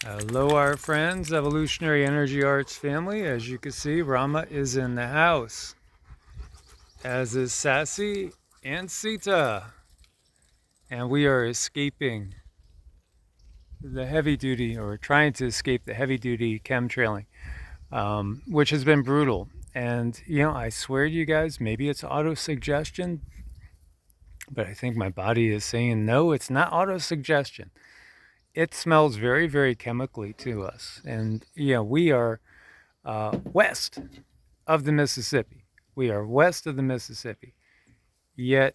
Hello, our friends, Evolutionary Energy Arts family. As you can see, Rama is in the house, as is Sassy and Sita. And we are escaping the heavy duty, or trying to escape the heavy duty chemtrailing, which has been brutal. And, I swear to you guys, maybe it's auto suggestion, but I think my body is saying no, it's not auto suggestion. It smells very, very chemically to us. And, we are west of the Mississippi. We are west of the Mississippi. Yet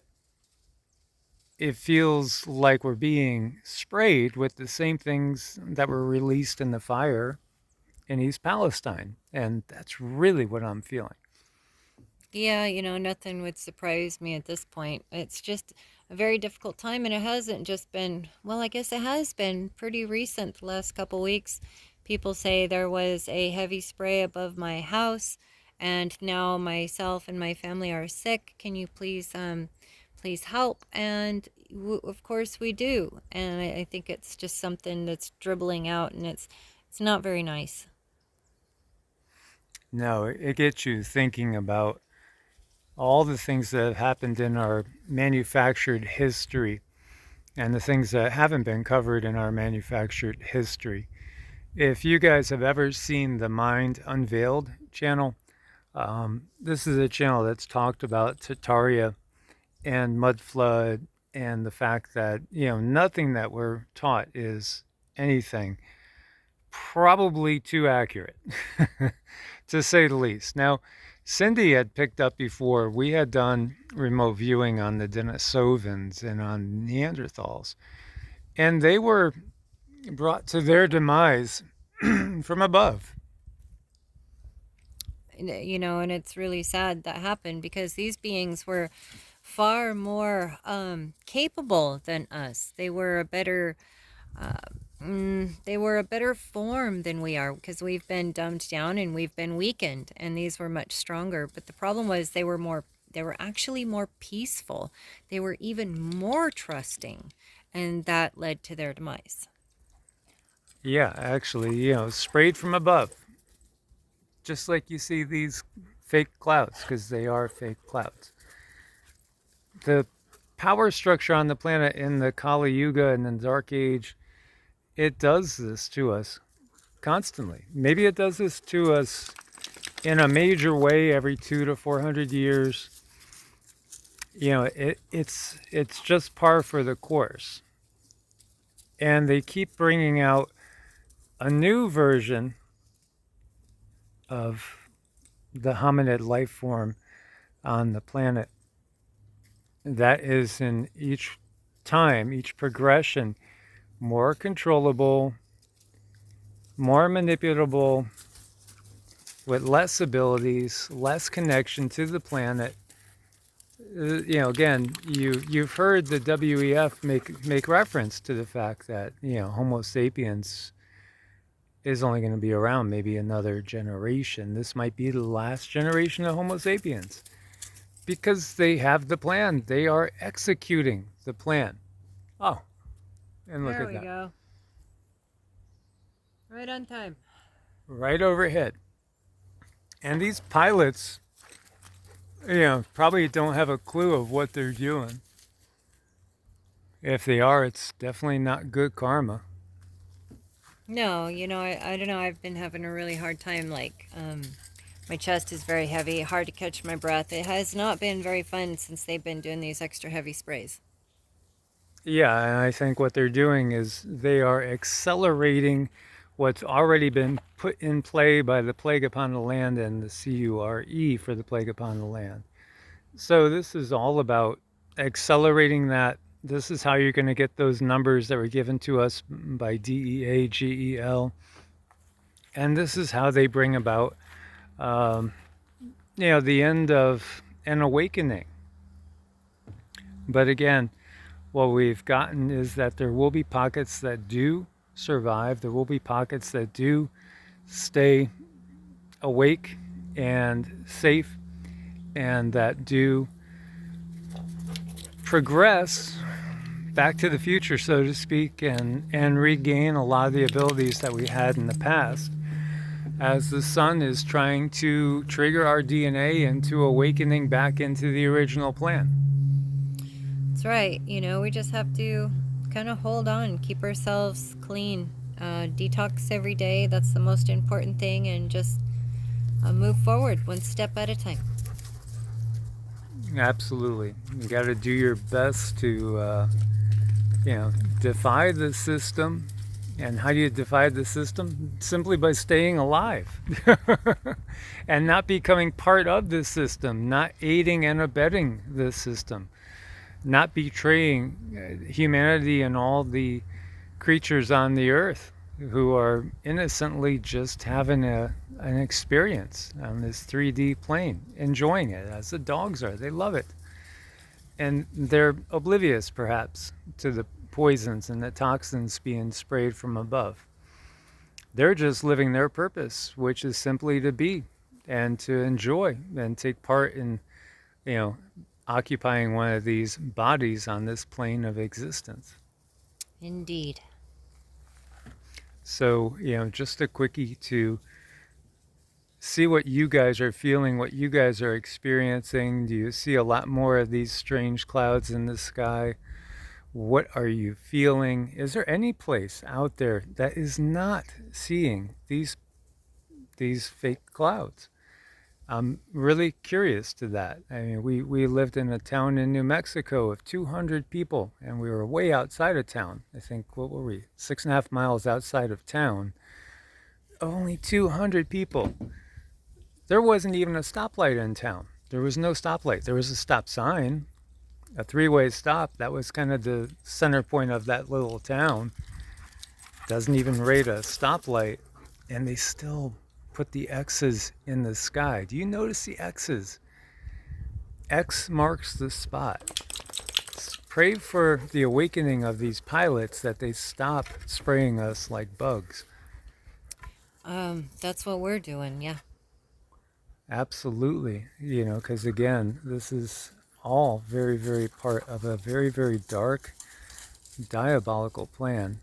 it feels like we're being sprayed with the same things that were released in the fire in East Palestine. And that's really what I'm feeling. Yeah, nothing would surprise me at this point. It's just a very difficult time, and it hasn't just been, well, I guess it has been pretty recent, the last couple weeks. People say there was a heavy spray above my house, and now myself and my family are sick. Can you please help? And of course we do. And I think it's just something that's dribbling out, and it's not very nice. No, it gets you thinking about all the things that have happened in our manufactured history and the things that haven't been covered in our manufactured history. If you guys have ever seen the Mind Unveiled channel, this is a channel that's talked about Tataria and mud flood and the fact that, nothing that we're taught is anything probably too accurate, to say the least. Now, Cindy had picked up before, we had done remote viewing on the Denisovans and on Neanderthals, and they were brought to their demise from above. And it's really sad that happened because these beings were far more capable than us. Uh, they were a better form than we are because we've been dumbed down and we've been weakened, and these were much stronger. But the problem was they were actually more peaceful. They were even more trusting, and that led to their demise. Yeah, actually, sprayed from above, just like you see these fake clouds, because they are fake clouds. The power structure on the planet in the Kali Yuga and the Dark Age, it does this to us constantly. Maybe it does this to us in a major way every 2 to 400 years. It's just par for the course, and they keep bringing out a new version of the hominid life form on the planet that is in each time, each progression, more controllable, more manipulable, with less abilities, less connection to the planet. Again, you've heard the WEF make reference to the fact that Homo sapiens is only going to be around maybe another generation. This might be the last generation of Homo sapiens because they have the plan. They are executing the plan. Oh, and look There at we that. go. Right on time. Right overhead. And these pilots, probably don't have a clue of what they're doing. If they are, it's definitely not good karma. No, I don't know. I've been having a really hard time. My chest is very heavy, hard to catch my breath. It has not been very fun since they've been doing these extra heavy sprays. Yeah, and I think what they're doing is they are accelerating what's already been put in play by the Plague Upon the Land and the CURE for the Plague Upon the Land. So this is all about accelerating that. This is how you're going to get those numbers that were given to us by DEAGEL. And this is how they bring about, um, the end of an awakening. But again, what we've gotten is that there will be pockets that do survive. There will be pockets that do stay awake and safe and that do progress back to the future, so to speak, and regain a lot of the abilities that we had in the past, as the sun is trying to trigger our DNA into awakening back into the original plan. That's right. We just have to kind of hold on, keep ourselves clean, detox every day. That's the most important thing, and just move forward one step at a time. Absolutely. You got to do your best to, defy the system. And how do you defy the system? Simply by staying alive and not becoming part of the system, not aiding and abetting the system, not betraying humanity and all the creatures on the earth who are innocently just having an experience on this 3D plane, enjoying it as the dogs are. They love it. And they're oblivious, perhaps, to the poisons and the toxins being sprayed from above. They're just living their purpose, which is simply to be and to enjoy and take part in, occupying one of these bodies on this plane of existence. Indeed. So, just a quickie to see what you guys are feeling, what you guys are experiencing. Do you see a lot more of these strange clouds in the sky? What are you feeling? Is there any place out there that is not seeing these fake clouds? I'm really curious to that. I mean, we lived in a town in New Mexico of 200 people, and we were way outside of town. I think, what were we, 6.5 miles outside of town? Only 200 people. There wasn't even a stoplight in town. There was no stoplight. There was a stop sign, a three-way stop. That was kind of the center point of that little town. Doesn't even rate a stoplight, and they still put the X's in the sky. Do you notice the X's? X marks the spot. Pray for the awakening of these pilots, that they stop spraying us like bugs. That's what we're doing, yeah. Absolutely. Because again, this is all very, very part of a very, very dark, diabolical plan.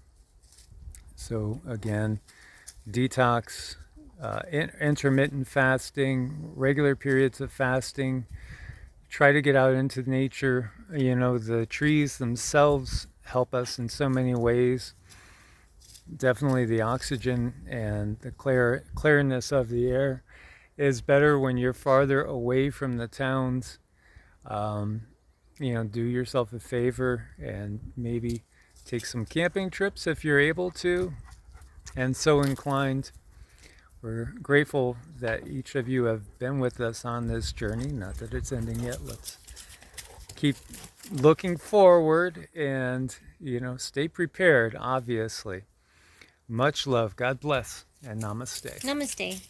So again, detox, intermittent fasting, regular periods of fasting. Try to get out into nature. The trees themselves help us in so many ways. Definitely the oxygen and the clearness of the air is better when you're farther away from the towns. Do yourself a favor and maybe take some camping trips if you're able to and so inclined. We're grateful that each of you have been with us on this journey. Not that it's ending yet. Let's keep looking forward and, stay prepared, obviously. Much love. God bless and namaste. Namaste.